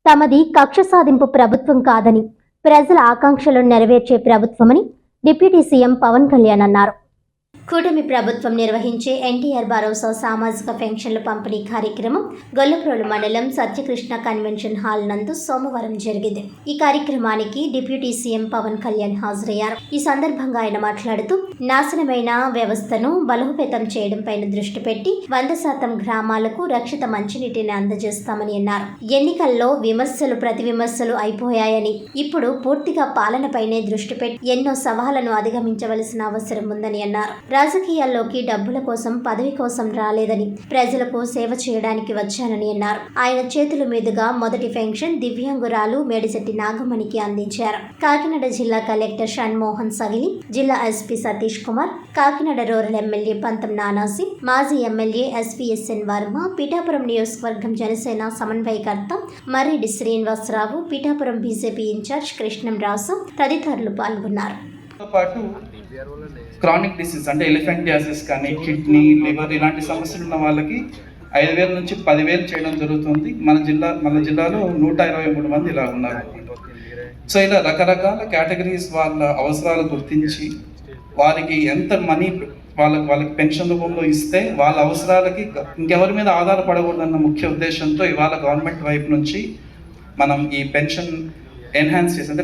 తమది కక్ష సాధింపు ప్రభుత్వం కాదని, ప్రజల ఆకాంక్షలను నెరవేర్చే ప్రభుత్వమని డిప్యూటీ సీఎం పవన్ కళ్యాణ్ అన్నారు. కూటమి ప్రభుత్వం నిర్వహించే ఎన్టీఆర్ భరోసా సామాజిక పెన్షన్ల పంపిణీ కార్యక్రమం గొల్లప్రోలు మండలం సత్యకృష్ణ కన్వెన్షన్ హాల్ నందు సోమవారం జరిగింది. ఈ కార్యక్రమానికి డిప్యూటీ సీఎం పవన్ కళ్యాణ్ హాజరయ్యారు. ఈ సందర్భంగా ఆయన మాట్లాడుతూ నాశనమైన వ్యవస్థను బలోపేతం చేయడంపై దృష్టి పెట్టి 100% గ్రామాలకు రక్షిత మంచినీటిని అందజేస్తామని అన్నారు. ఎన్నికల్లో ప్రతి విమర్శలు అయిపోయాయని, ఇప్పుడు పూర్తిగా పాలనపైనే దృష్టి పెట్టి ఎన్నో సవాళ్లను అధిగమించవలసిన అవసరం ఉందని అన్నారు. రాజకీయాల్లోకి డబ్బుల కోసం, పదవి కోసం రాలేదని, ప్రజలకు సేవ చేయడానికి వచ్చానని అన్నారు. ఆయన చేతుల మీదుగా మొదటి పెన్షన్ దివ్యాంగురాలు మేడిశెట్టి నాగమణికి అందించారు. కాకినాడ జిల్లా కలెక్టర్ షణ్మోహన్ సగిలి, జిల్లా SP Satish Kumar, Kakinada rural MLA పంతం నానాసి, మాజీ ఎమ్మెల్యే ఎస్వీఎస్ఎన్ వర్మ, పిఠాపురం నియోజకవర్గం జనసేన సమన్వయకర్త మర్రెడ్డి శ్రీనివాసరావు, పిఠాపురం బీజేపీ ఇన్ఛార్జ్ కృష్ణం రాసు తదితరులు పాల్గొన్నారు. క్రానిక్ డిసీజ్ అంటే ఎలిఫెంట్ గ్యాసెస్ కానీ, కిడ్నీ, లివర్ ఇలాంటి సమస్యలు ఉన్న వాళ్ళకి 5,000 నుంచి 10,000 చేయడం జరుగుతుంది. మన జిల్లాలో 123 మంది ఇలా ఉన్నారు. సో ఇలా రకరకాల కేటగిరీస్ వాళ్ళ అవసరాలు గుర్తించి వారికి ఎంత మనీ వాళ్ళకి పెన్షన్ రూపంలో ఇస్తే వాళ్ళ అవసరాలకి ఇంకెవరి మీద ఆధారపడకూడదన్న ముఖ్య ఉద్దేశంతో ఇవాళ గవర్నమెంట్ వైపు నుంచి మనం ఈ పెన్షన్ ఎన్హాన్స్ చేసి అంటే